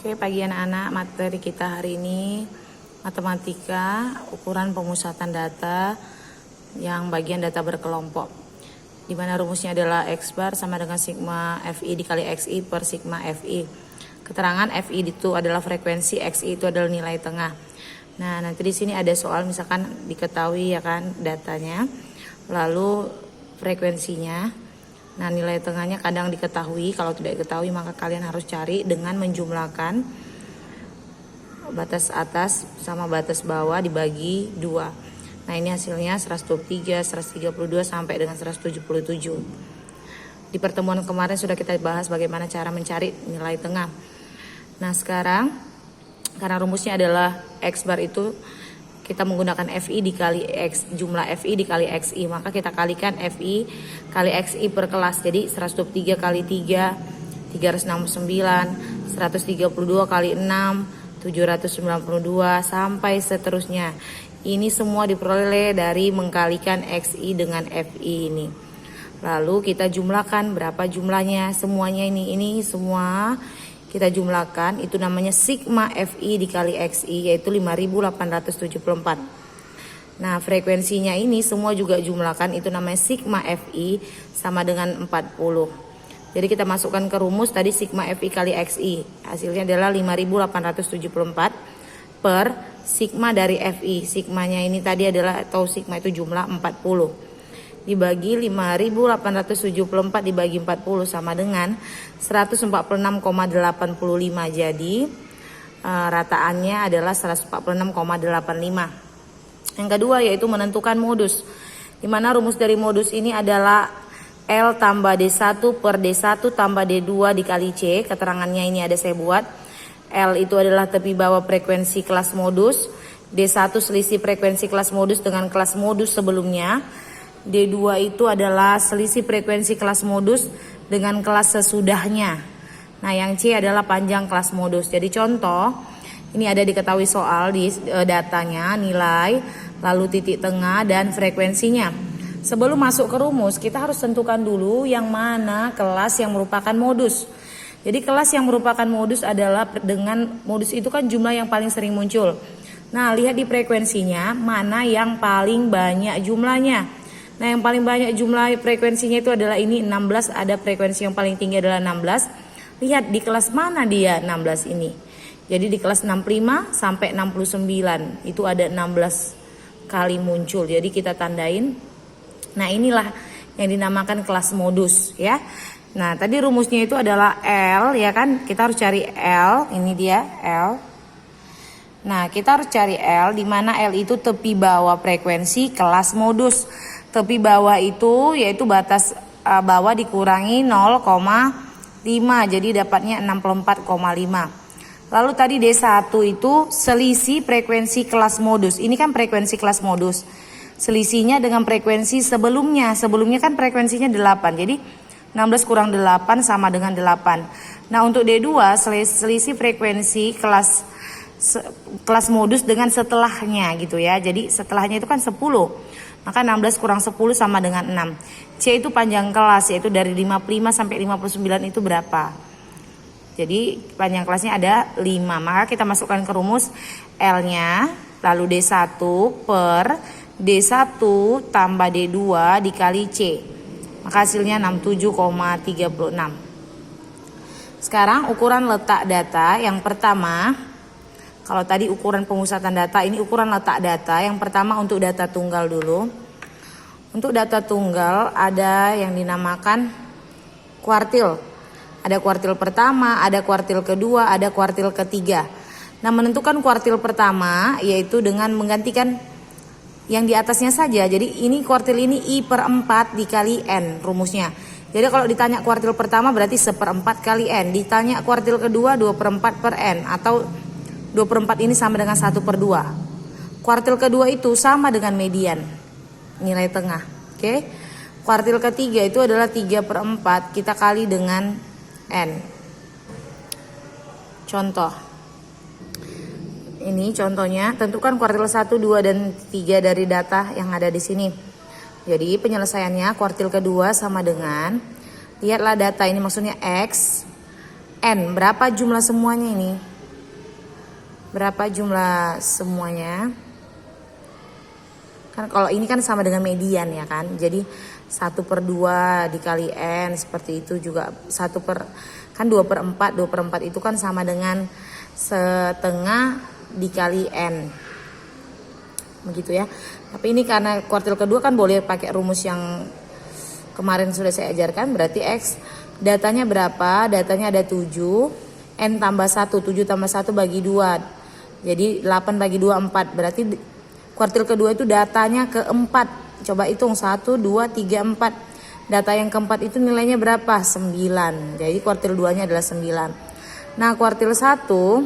Oke, pagi anak-anak, materi kita hari ini matematika, ukuran pemusatan data yang bagian data berkelompok. Di mana rumusnya adalah X bar sama dengan sigma FI dikali XI per sigma FI. Keterangan FI itu adalah frekuensi, XI itu adalah nilai tengah. Nah, nanti di sini ada soal misalkan diketahui ya kan datanya, lalu frekuensinya. Nah, nilai tengahnya kadang diketahui, kalau tidak diketahui maka kalian harus cari dengan menjumlahkan batas atas sama batas bawah dibagi 2. Nah, ini hasilnya 123, 132 sampai dengan 177. Di pertemuan kemarin sudah kita bahas bagaimana cara mencari nilai tengah. Nah, sekarang karena rumusnya adalah X bar itu kita menggunakan FI dikali X, jumlah FI dikali XI, maka kita kalikan FI kali XI per kelas. Jadi 103 kali 3, 369, 132 kali 6, 792, sampai seterusnya. Ini semua diperoleh dari mengkalikan XI dengan FI ini. Lalu kita jumlahkan berapa jumlahnya, semuanya ini semua kita jumlahkan, itu namanya sigma FI dikali XI, yaitu 5874. Nah, frekuensinya ini semua juga jumlahkan, itu namanya sigma FI sama dengan 40. Jadi kita masukkan ke rumus tadi sigma FI kali XI, hasilnya adalah 5874 per sigma dari FI. Sigmanya ini tadi adalah, atau sigma itu jumlah 40. Dibagi 5874 dibagi 40 sama dengan 146,85. Jadi rataannya adalah 146,85. Yang kedua yaitu menentukan modus, di mana rumus dari modus ini adalah L tambah D1 per D1 tambah D2 dikali C. Keterangannya ini ada saya buat. L itu adalah tepi bawah frekuensi kelas modus, D1 selisih frekuensi kelas modus dengan kelas modus sebelumnya, D2 itu adalah selisih frekuensi kelas modus dengan kelas sesudahnya. Nah, yang C adalah panjang kelas modus. Jadi contoh, ini ada diketahui soal di datanya, nilai, lalu titik tengah dan frekuensinya. Sebelum masuk ke rumus, kita harus tentukan dulu yang mana kelas yang merupakan modus. Jadi kelas yang merupakan modus adalah dengan modus itu kan jumlah yang paling sering muncul. Nah, lihat di frekuensinya mana yang paling banyak jumlahnya. Nah, yang paling banyak jumlah frekuensinya itu adalah ini 16, ada frekuensi yang paling tinggi adalah 16. Lihat di kelas mana dia 16 ini. Jadi di kelas 65 sampai 69 itu ada 16 kali muncul. Jadi kita tandain. Nah, inilah yang dinamakan kelas modus ya. Nah, tadi rumusnya itu adalah L ya kan. Kita harus cari L, ini dia L. Nah, kita harus cari L di mana L itu tepi bawah frekuensi kelas modus. Tepi bawah itu yaitu batas bawah dikurangi 0,5, jadi dapatnya 64,5. Lalu tadi D1 itu selisih frekuensi kelas modus. Ini kan frekuensi kelas modus. Selisihnya dengan frekuensi sebelumnya. Sebelumnya kan frekuensinya 8. Jadi 16 kurang 8 sama dengan 8. Nah, untuk D2 selisih frekuensi kelas modus dengan setelahnya gitu ya. Jadi setelahnya itu kan 10. Maka 16 kurang 10 sama dengan 6. C itu panjang kelas, yaitu dari 55 sampai 59 itu berapa? Jadi panjang kelasnya ada 5. Maka kita masukkan ke rumus L-nya, lalu D1 per D1 tambah D2 dikali C. Maka hasilnya 67,36. Sekarang ukuran letak data yang pertama. Kalau tadi ukuran pemusatan data, ini ukuran letak data. Yang pertama untuk data tunggal dulu. Untuk data tunggal ada yang dinamakan kuartil. Ada kuartil pertama, ada kuartil kedua, ada kuartil ketiga. Nah, menentukan kuartil pertama yaitu dengan menggantikan yang di atasnya saja. Jadi ini kuartil ini I per 4 dikali N rumusnya. Jadi kalau ditanya kuartil pertama berarti 1/4 kali N. Ditanya kuartil kedua 2/4 per N, atau 2/4 ini sama dengan 1/2. Kuartil kedua itu sama dengan median, nilai tengah. Oke. Kuartil ketiga itu adalah 3/4 kita kali dengan N. Contoh. Ini contohnya, tentukan kuartil 1, 2, dan 3 dari data yang ada di sini. Jadi penyelesaiannya kuartil kedua sama dengan, lihatlah data ini maksudnya X, N, berapa jumlah semuanya ini? berapa jumlah semuanya. Kan kalau ini kan sama dengan median ya kan. Jadi 1/2 dikali N seperti itu juga 2/4 itu kan sama dengan setengah dikali N. Begitu ya. Tapi ini karena kuartil kedua kan boleh pakai rumus yang kemarin sudah saya ajarkan. Berarti X datanya berapa? Datanya ada 7. N tambah 1. 7 tambah 1 bagi 2. Jadi 8 bagi 2 4. Berarti kuartil kedua itu datanya keempat. Coba hitung 1, 2, 3, 4. Data yang keempat itu nilainya berapa? 9. Jadi kuartil 2-nya adalah 9. Nah kuartil 1.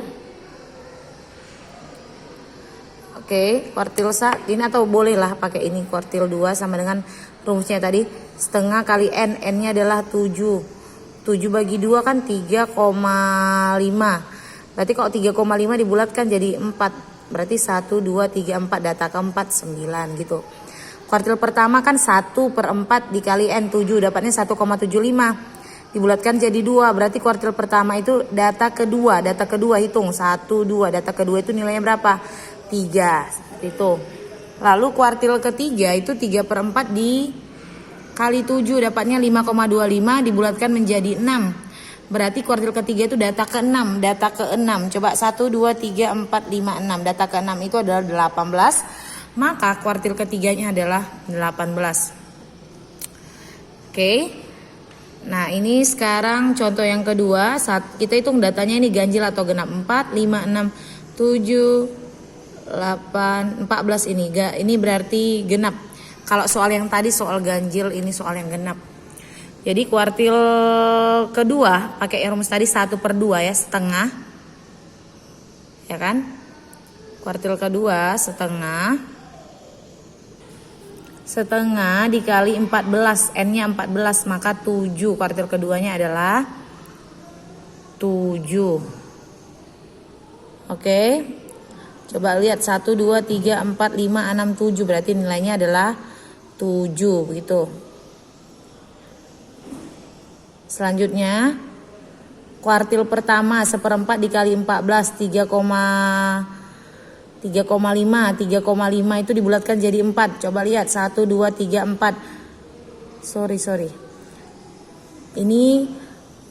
Oke, kuartil 1 ini atau bolehlah pakai ini. Kuartil 2 sama dengan rumusnya tadi. Setengah kali N. N-nya adalah 7. 7 bagi 2 kan 3,5. Berarti kalau 3,5 dibulatkan jadi 4. Berarti 1, 2, 3, 4. Data keempat 9 gitu. Kuartil pertama kan 1/4 dikali N 7. Dapatnya 1,75. Dibulatkan jadi 2. Berarti kuartil pertama itu data kedua. Data kedua hitung 1, 2. Data kedua itu nilainya berapa? 3. Seperti itu. Lalu kuartil ketiga itu 3/4 dikali 7. Dapatnya 5,25. Dibulatkan menjadi 6. Berarti kuartil ketiga itu data ke-6. Data ke-6. Coba 1, 2, 3, 4, 5, 6. Data ke-6 itu adalah 18. Maka kuartil ketiganya adalah 18. Oke. Nah ini sekarang contoh yang kedua. Kita hitung datanya ini ganjil atau genap. 4, 5, 6, 7, 8, 14 ini. Ini berarti genap. Kalau soal yang tadi soal ganjil, ini soal yang genap. Jadi kuartil kedua pakai rumus tadi 1/2 ya, setengah. Ya kan? Kuartil kedua setengah dikali 14. N-nya 14 maka 7. Kuartil keduanya adalah 7. Oke. Coba lihat 1, 2, 3, 4, 5, 6, 7. Berarti nilainya adalah 7 begitu. Selanjutnya kuartil pertama 1/4 dikali 14 3,5 itu dibulatkan jadi 4. Coba lihat 1, 2, 3, 4. Sorry. Ini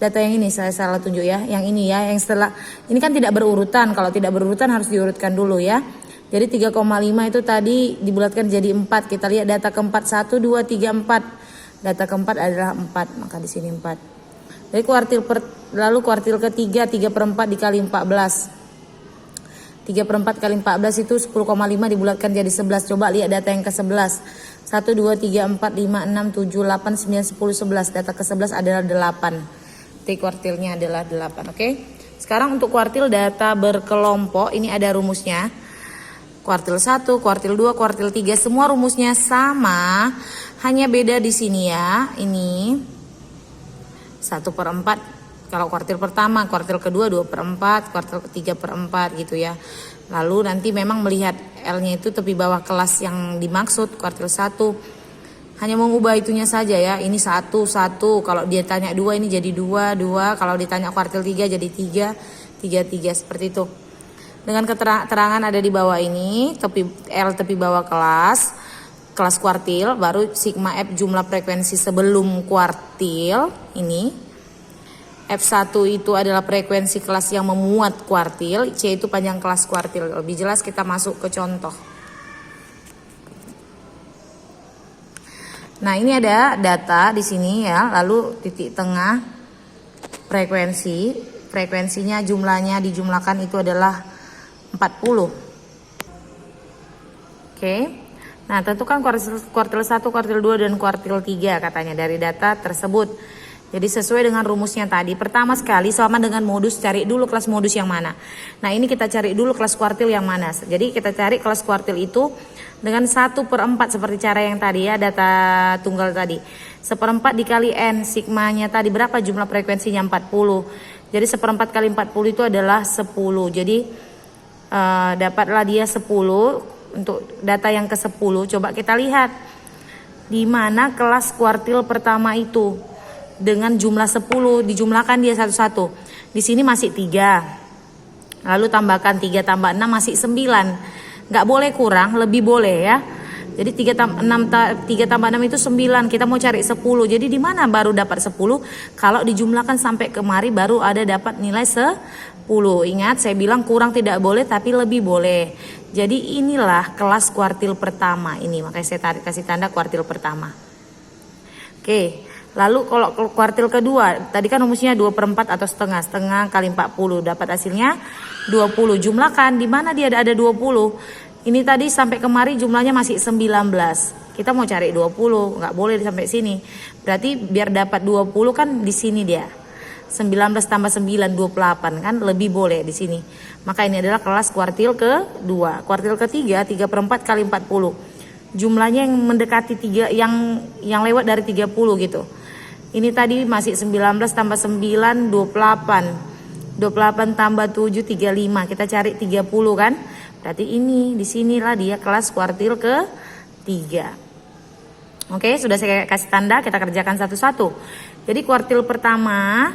data yang ini saya salah tunjuk ya. Yang ini ya, yang setelah ini kan tidak berurutan. Kalau tidak berurutan harus diurutkan dulu ya. Jadi 3,5 itu tadi dibulatkan jadi 4. Kita lihat data keempat 1, 2, 3, 4. Data keempat adalah 4, maka di sini 4. Jadi lalu kuartil ketiga 3/4 dikali 14. 3/4 kali 14 itu 10,5 dibulatkan jadi 11. Coba lihat data yang ke-11. 1, 2, 3, 4, 5, 6, 7, 8, 9, 10, 11. Data ke-11 adalah 8. Jadi kuartilnya adalah 8, oke? Sekarang untuk kuartil data berkelompok ini ada rumusnya. Kuartil 1, kuartil 2, kuartil 3 semua rumusnya sama. Hanya beda di sini ya. Ini 1/4. Kalau kuartil pertama, kuartil kedua 2/4, kuartil ketiga 1/4 gitu ya. Lalu nanti memang melihat L-nya itu tepi bawah kelas yang dimaksud. Kuartil 1 hanya mengubah itunya saja ya. Ini 1, 1. Kalau dia tanya 2 ini jadi 2, 2. Kalau ditanya kuartil 3 jadi 3, 3, 3 seperti itu. Dengan keterangan ada di bawah ini, L tepi bawah kelas kuartil, baru sigma F jumlah frekuensi sebelum kuartil ini. F1 itu adalah frekuensi kelas yang memuat kuartil, C itu panjang kelas kuartil. Lebih jelas kita masuk ke contoh. Nah, ini ada data di sini ya, lalu titik tengah frekuensinya jumlahnya dijumlahkan itu adalah 40. Oke. Nah, tentukan kuartil 1, kuartil 2, dan kuartil 3 katanya dari data tersebut. Jadi sesuai dengan rumusnya tadi. Pertama sekali sama dengan modus, cari dulu kelas modus yang mana. Nah, ini kita cari dulu kelas kuartil yang mana. Jadi kita cari kelas kuartil itu dengan 1/4 seperti cara yang tadi ya, data tunggal tadi. 1/4 dikali N, sigmanya tadi berapa jumlah frekuensinya? 40. Jadi 1/4 kali 40 itu adalah 10. Jadi dapatlah dia 10. Untuk data yang ke-10 coba kita lihat di mana kelas kuartil pertama itu dengan jumlah 10 dijumlahkan dia satu-satu. Di sini masih 3. Lalu tambahkan 3 tambah 6 masih 9. Nggak boleh kurang, lebih boleh ya. Jadi 3 tambah 6 itu 9. Kita mau cari 10. Jadi di mana baru dapat 10? Kalau dijumlahkan sampai kemari baru ada dapat nilai 10. Ingat saya bilang kurang tidak boleh tapi lebih boleh. Jadi inilah kelas kuartil pertama ini. Makanya saya kasih tanda kuartil pertama. Oke. Lalu kalau kuartil kedua, tadi kan rumusnya 2/4 atau setengah. Setengah kali 40 dapat hasilnya 20. Jumlahkan di mana dia ada 20. Ini tadi sampai kemari jumlahnya masih 19. Kita mau cari 20, nggak boleh sampai sini. Berarti biar dapat 20 kan di sini dia. 19 tambah 9, 28 kan lebih boleh di sini. Maka ini adalah kelas kuartil kedua. Kuartil ketiga, 3/4 kali 40. Jumlahnya yang mendekati 3, yang lewat dari 30 gitu. Ini tadi masih 19 tambah 9, 28. 28 tambah 7, 35. Kita cari 30 kan. Berarti ini disinilah dia kelas kuartil ketiga. Oke, sudah saya kasih tanda, kita kerjakan satu-satu. Jadi kuartil pertama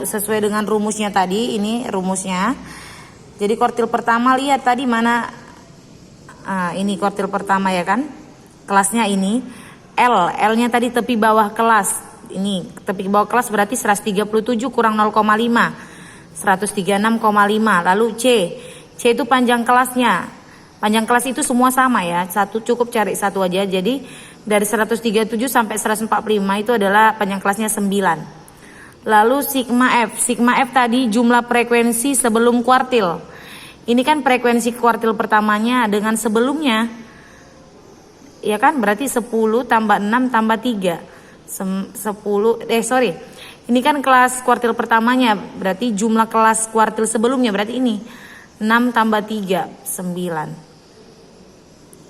sesuai dengan rumusnya tadi, ini rumusnya. Jadi kuartil pertama lihat tadi mana, ini kuartil pertama ya kan, kelasnya ini L-nya tadi tepi bawah kelas. Ini tepi bawah kelas berarti 137 kurang 0,5, 136,5. Lalu C itu panjang kelasnya. Panjang kelas itu semua sama ya. Satu cukup cari satu aja. Jadi dari 137 sampai 145 itu adalah panjang kelasnya 9. Lalu sigma F. Sigma F tadi jumlah frekuensi sebelum kuartil. Ini kan frekuensi kuartil pertamanya dengan sebelumnya. Ya kan? Berarti 10 tambah 6 tambah 3. 10 Ini kan kelas kuartil pertamanya. Berarti jumlah kelas kuartil sebelumnya berarti ini. 6 tambah 3, 9.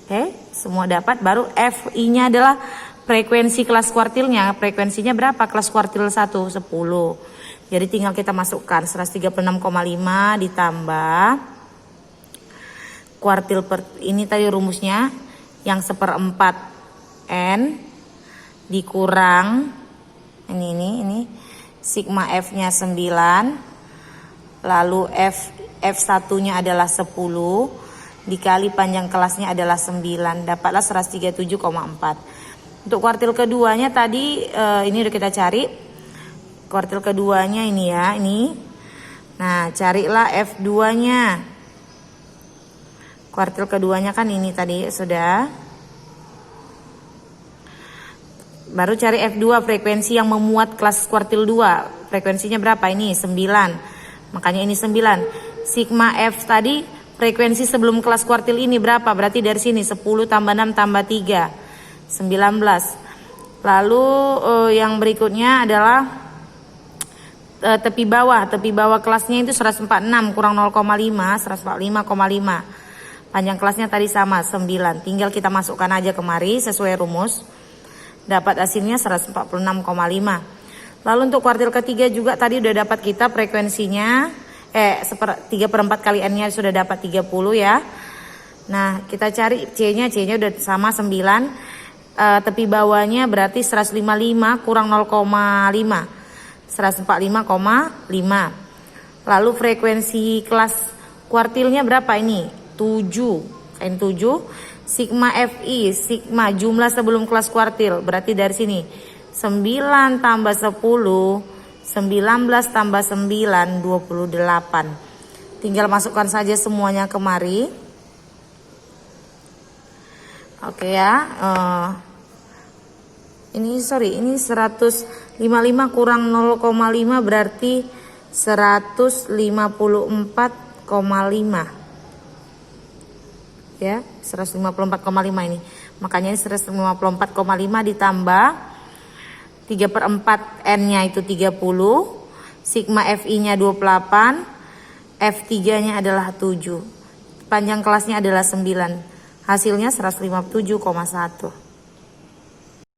Oke, semua dapat. Baru FI-nya adalah frekuensi kelas kuartilnya. Frekuensinya berapa? Kelas kuartil 1, 10. Jadi tinggal kita masukkan 136,5 ditambah kuartil ini tadi rumusnya yang 1/4 N dikurang ini sigma F-nya 9. Lalu F1-nya adalah 10 dikali panjang kelasnya adalah 9, dapatlah 137,4. Untuk kuartil keduanya tadi ini udah kita cari. Kuartil keduanya ini ya, ini. Nah, carilah F2-nya. Kuartil keduanya kan ini tadi sudah. Baru cari F2, frekuensi yang memuat kelas kuartil 2. Frekuensinya berapa? Ini 9. Makanya ini 9. Sigma F tadi frekuensi sebelum kelas kuartil ini berapa? Berarti dari sini 10 tambah 6 tambah 3, 19. Lalu yang berikutnya adalah tepi bawah. Tepi bawah kelasnya itu 146 kurang 0,5, 145,5. Panjang kelasnya tadi sama 9. Tinggal kita masukkan aja kemari sesuai rumus. Dapat hasilnya 146,5. Lalu untuk kuartil ketiga juga tadi udah dapat kita frekuensinya 3/4 kali N-nya sudah dapat 30 ya. Nah, kita cari C-nya udah sama 9. Tepi bawahnya berarti 155 kurang 0,5, 145,5. Lalu frekuensi kelas kuartilnya berapa ini? 7. N7. Sigma FI, sigma jumlah sebelum kelas kuartil. Berarti dari sini 9 tambah 10, 19 tambah 9, 28. Tinggal masukkan saja semuanya kemari. Oke ya. Ini 155 kurang 0,5 berarti 154,5. Ya, 154,5 ini. Makanya ini 154,5 ditambah 3/4 N-nya itu 30, sigma FI-nya 28, F3-nya adalah 7. Panjang kelasnya adalah 9. Hasilnya 157,1.